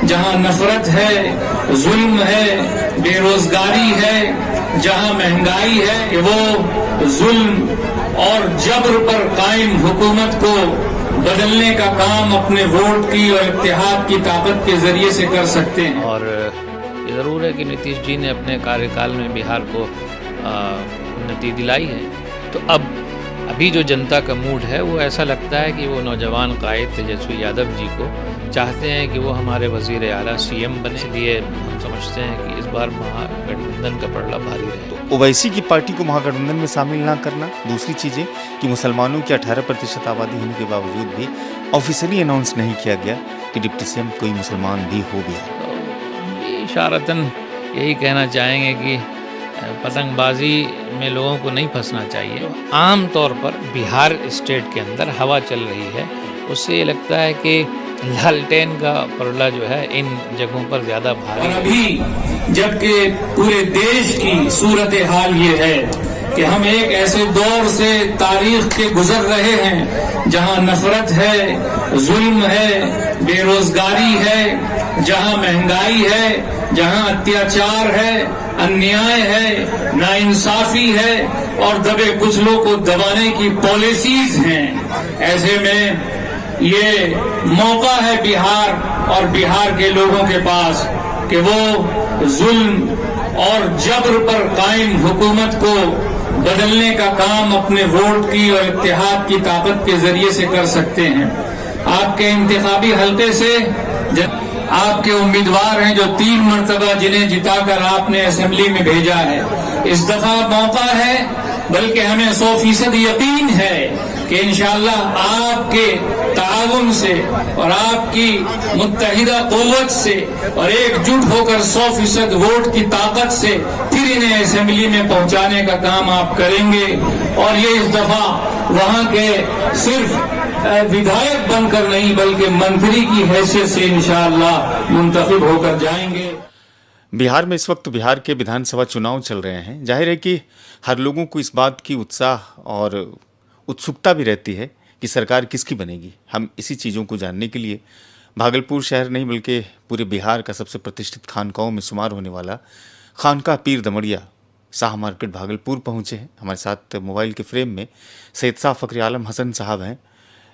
जहां नफरत है, जुल्म है, बेरोजगारी है, जहां महंगाई है, वो जुल्म और जबर पर कायम हुकूमत को बदलने का काम अपने वोट की और इत्तेहाद की ताकत के जरिए से कर सकते हैं। और ये ज़रूर है कि नीतीश जी ने अपने कार्यकाल में बिहार को उन्नति दिलाई है। तो अभी जो जनता का मूड है वो ऐसा लगता है कि वो नौजवान कायद तेजस्वी यादव जी को चाहते हैं कि वो हमारे वज़ीर आला सीएम बने। इसलिए हम समझते हैं कि इस बार महागठबंधन का पलड़ा भारी रहे। तो ओवैसी की पार्टी को महागठबंधन में शामिल ना करना, दूसरी चीज़ें कि मुसलमानों की 18% आबादी होने के बावजूद भी ऑफिशियली अनाउंस नहीं किया गया कि डिप्टी सीएम कोई मुसलमान भी हो गया। तो इशारतन यही कहना चाहेंगे कि पतंगबाजी में लोगों को नहीं फंसना चाहिए। आम तौर पर बिहार स्टेट के अंदर हवा चल रही है, उससे ये लगता है कि लालटेन का पलड़ा जो है इन जगहों पर ज्यादा भारी। और अभी जबकि पूरे देश की सूरत हाल ये है कि हम एक ऐसे दौर से तारीख के गुजर रहे हैं जहां नफरत है, जुल्म है, बेरोजगारी है, जहां महंगाई है, जहां अत्याचार है, अन्याय है, नाइंसाफी है और दबे कुचलों को दबाने की पॉलिसीज हैं। ऐसे में ये मौका है बिहार और बिहार के लोगों के पास कि वो जुल्म और जबर पर कायम हुकूमत को बदलने का काम अपने वोट की और इत्तेहाद की ताकत के जरिए से कर सकते हैं। आपके इंतखाबी हल्के से आपके उम्मीदवार हैं जो 3 मरतबा जिन्हें जिताकर आपने असेंबली में भेजा है। इस दफा मौका है, बल्कि हमें 100% यकीन है कि इंशाअल्लाह आपके ताउन से और आपकी मुत्तहिदा कुव्वत से और एकजुट होकर 100% वोट की ताकत से फिर इन्हें असेंबली में पहुंचाने का काम आप करेंगे। और ये इस दफा वहां के सिर्फ विधायक बनकर नहीं बल्कि मंत्री की हैसियत से इंशाअल्लाह मुंतखब होकर जाएंगे। बिहार में इस वक्त बिहार के विधानसभा चुनाव चल रहे हैं। जाहिर है कि हर लोगों को इस बात की उत्साह और उत्सुकता भी रहती है कि सरकार किसकी बनेगी। हम इसी चीज़ों को जानने के लिए भागलपुर शहर नहीं बल्कि पूरे बिहार का सबसे प्रतिष्ठित खानकाहों में शुमार होने वाला खानका पीर दमड़िया शाह मार्केट भागलपुर पहुँचे हैं। हमारे साथ मोबाइल के फ्रेम में सैयद शाह फखरी आलम हसन साहब हैं,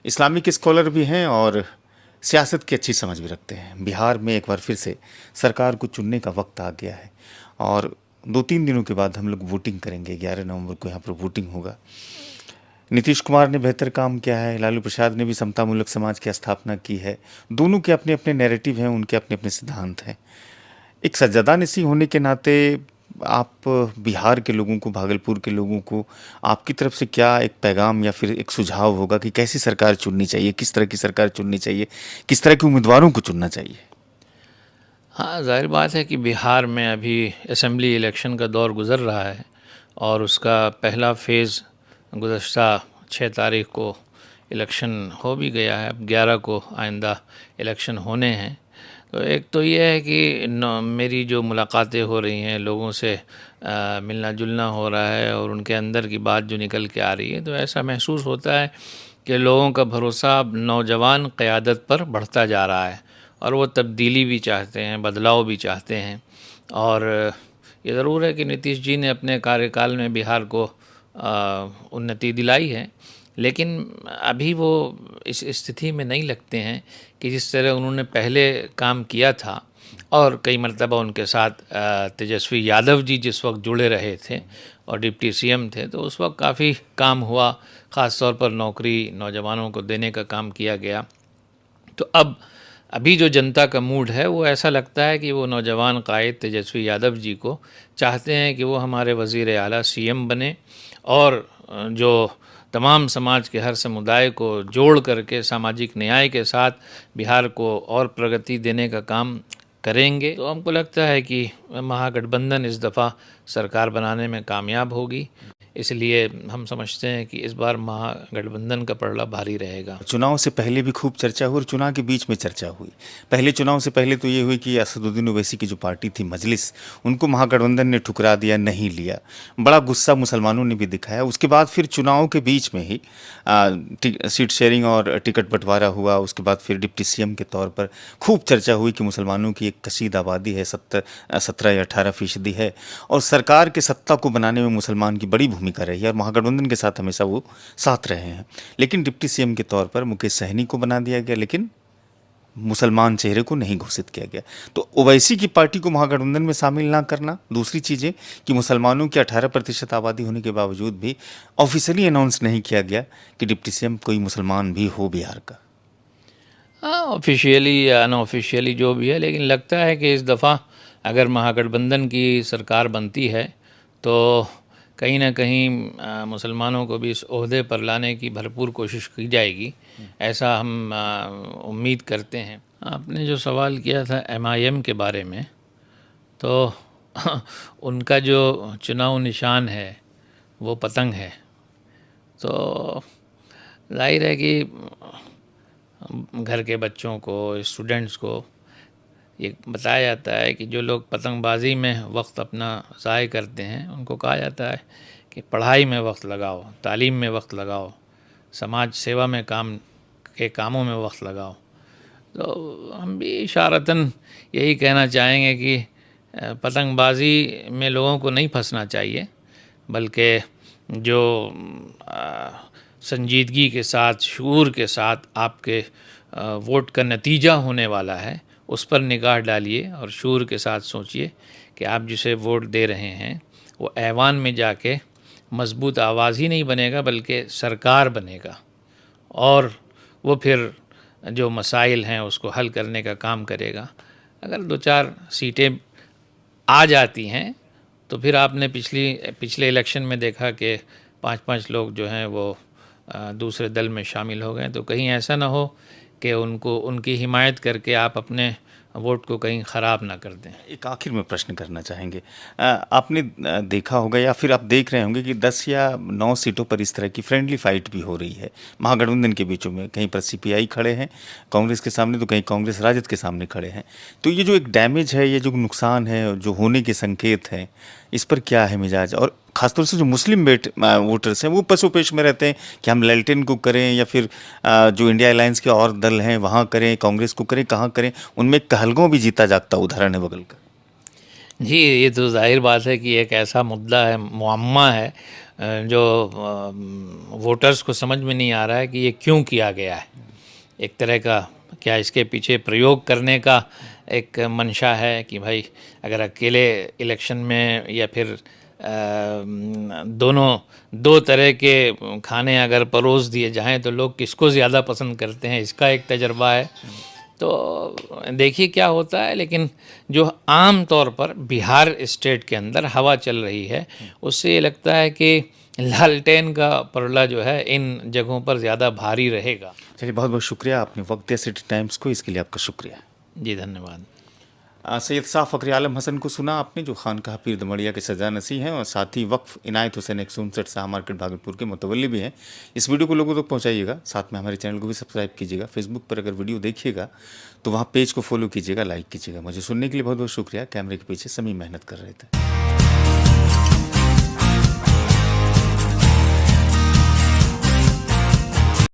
इस्लामिक स्कॉलर भी हैं और सियासत की अच्छी समझ भी रखते हैं। बिहार में एक बार फिर से सरकार को चुनने का वक्त आ गया है और 2-3 दिनों के बाद हम लोग वोटिंग करेंगे। 11 नवंबर को यहाँ पर वोटिंग होगा। नीतीश कुमार ने बेहतर काम किया है, लालू प्रसाद ने भी समतामूलक समाज की स्थापना की है। दोनों के अपने अपने नैरेटिव हैं, उनके अपने अपने सिद्धांत हैं। एक सज्जदा नसी होने के नाते आप बिहार के लोगों को, भागलपुर के लोगों को आपकी तरफ से क्या एक पैगाम या फिर एक सुझाव होगा कि कैसी सरकार चुननी चाहिए, किस तरह की सरकार चुननी चाहिए, किस तरह के उम्मीदवारों को चुनना चाहिए? हाँ, जाहिर बात है कि बिहार में अभी असेंबली इलेक्शन का दौर गुज़र रहा है और उसका पहला फेज़ गुज़श्ता 6 तारीख को इलेक्शन हो भी गया है। अब 11 को आइंदा इलेक्शन होने हैं। तो एक तो ये है कि मेरी जो मुलाकातें हो रही हैं, लोगों से मिलना जुलना हो रहा है और उनके अंदर की बात जो निकल के आ रही है, तो ऐसा महसूस होता है कि लोगों का भरोसा अब नौजवान क़यादत पर बढ़ता जा रहा है और वो तब्दीली भी चाहते हैं, बदलाव भी चाहते हैं। और ये ज़रूर है कि नीतीश जी ने अपने कार्यकाल में बिहार को उन्नति दिलाई है, लेकिन अभी वो इस स्थिति में नहीं लगते हैं कि जिस तरह उन्होंने पहले काम किया था। और कई मरतबा उनके साथ तेजस्वी यादव जी जिस वक्त जुड़े रहे थे और डिप्टी सीएम थे, तो उस वक्त काफ़ी काम हुआ, ख़ास तौर पर नौकरी नौजवानों को देने का काम किया गया। तो अभी जो जनता का मूड है वो ऐसा लगता है कि वो नौजवान कायद तेजस्वी यादव जी को चाहते हैं कि वो हमारे वज़ीर आला सीएम बने और जो तमाम समाज के हर समुदाय को जोड़ करके सामाजिक न्याय के साथ बिहार को और प्रगति देने का काम करेंगे। तो हमको लगता है कि महागठबंधन इस दफ़ा सरकार बनाने में कामयाब होगी। इसलिए हम समझते हैं कि इस बार महागठबंधन का पलड़ा भारी रहेगा। चुनाव से पहले भी खूब चर्चा हुई और चुनाव के बीच में चर्चा हुई। पहले चुनाव से पहले तो ये हुई कि असदुद्दीन ओवैसी की जो पार्टी थी मजलिस, उनको महागठबंधन ने ठुकरा दिया, नहीं लिया। बड़ा गुस्सा मुसलमानों ने भी दिखाया। उसके बाद फिर चुनाव के बीच में ही सीट शेयरिंग और टिकट बंटवारा हुआ। उसके बाद फिर डिप्टी सीएम के तौर पर खूब चर्चा हुई कि मुसलमानों की एक कसीद आबादी है, 17 या 18% है, और सरकार के सत्ता को बनाने में मुसलमान की बड़ी भूमिका रही है और महागठबंधन के साथ हमेशा वो साथ रहे हैं। लेकिन डिप्टी सीएम के तौर पर मुकेश सहनी को बना दिया गया, लेकिन मुसलमान चेहरे को नहीं घोषित किया गया। तो ओवैसी की पार्टी को महागठबंधन में शामिल ना करना, दूसरी चीज़ें कि मुसलमानों की 18% आबादी होने के बावजूद भी ऑफिशियली अनाउंस नहीं किया गया कि डिप्टी सीएम कोई मुसलमान भी हो बिहार का। हाँ, ऑफिशियली या अनऑफिशियली जो भी है, लेकिन लगता है कि इस दफ़ा अगर महागठबंधन की सरकार बनती है तो कहीं ना कहीं मुसलमानों को भी इस ओहदे पर लाने की भरपूर कोशिश की जाएगी, ऐसा हम उम्मीद करते हैं। आपने जो सवाल किया था MIM के बारे में, तो उनका जो चुनाव निशान है वो पतंग है। तो जाहिर है कि घर के बच्चों को, स्टूडेंट्स को ये बताया जाता है कि जो लोग पतंगबाजी में वक्त अपना ज़ाय करते हैं, उनको कहा जाता है कि पढ़ाई में वक्त लगाओ, तालीम में वक्त लगाओ, समाज सेवा में कामों में वक्त लगाओ। तो हम भी इशारतन यही कहना चाहेंगे कि पतंगबाजी में लोगों को नहीं फंसना चाहिए, बल्कि जो संजीदगी के साथ, शूर के साथ आपके वोट का नतीजा होने वाला है, उस पर निगाह डालिए और शूर के साथ सोचिए कि आप जिसे वोट दे रहे हैं वो ऐवान में जाके मजबूत आवाज़ ही नहीं बनेगा, बल्कि सरकार बनेगा, और वो फिर जो मसाइल हैं उसको हल करने का काम करेगा। अगर 2-4 सीटें आ जाती हैं तो फिर आपने पिछले इलेक्शन में देखा कि 5-5 लोग जो हैं वो दूसरे दल में शामिल हो गए। तो कहीं ऐसा ना हो कि उनकी हिमायत करके आप अपने वोट को कहीं ख़राब ना कर दें। एक आखिर में प्रश्न करना चाहेंगे, आपने देखा होगा या फिर आप देख रहे होंगे कि 10 या 9 सीटों पर इस तरह की फ्रेंडली फाइट भी हो रही है महागठबंधन के बीचों में। कहीं पर CPI खड़े हैं कांग्रेस के सामने, तो कहीं कांग्रेस राजद के सामने खड़े हैं। तो ये जो एक डैमेज है, ये जो नुकसान है, जो होने के संकेत हैं, इस पर क्या है मिजाज? और ख़ासतौर से जो मुस्लिम वोटर्स हैं वो पसोपेश में रहते हैं कि हम लैल्टेन को करें या फिर जो इंडिया अलायंस के और दल हैं वहाँ करें, कांग्रेस को करें, कहाँ करें। उनमें कहलगांव भी जीता जागता उदाहरण है बगल का। जी, ये तो जाहिर बात है कि एक ऐसा मुद्दा है, मुअम्मा है, जो वोटर्स को समझ में नहीं आ रहा है कि ये क्यों किया गया है। एक तरह का क्या इसके पीछे प्रयोग करने का एक मंशा है कि भाई अगर अकेले इलेक्शन में या फिर दो तरह के खाने अगर परोस दिए जाएं तो लोग किसको ज़्यादा पसंद करते हैं, इसका एक तजर्बा है। तो देखिए क्या होता है। लेकिन जो आम तौर पर बिहार स्टेट के अंदर हवा चल रही है, उससे ये लगता है कि लालटेन का पलड़ा जो है इन जगहों पर ज़्यादा भारी रहेगा। चलिए, बहुत बहुत शुक्रिया, आपने वक्त दिया सिटी टाइम्स को, इसके लिए आपका शुक्रिया। जी धन्यवाद। सैयद शाह फ़खरी आलम हसन को सुना आपने, जो खानकाह पीर दमड़िया के सजा नसी हैं और साथ ही वक्फ इनायत हुसैन 159 शाह मार्केट भागलपुर के मुतवल्ली भी हैं। इस वीडियो को लोगों तक पहुंचाइएगा, साथ में हमारे चैनल को भी सब्सक्राइब कीजिएगा। फेसबुक पर अगर वीडियो देखिएगा तो वहाँ पेज को फॉलो कीजिएगा, लाइक कीजिएगा। मुझे सुनने के लिए बहुत बहुत शुक्रिया। कैमरे के पीछे समी मेहनत कर रहे थे।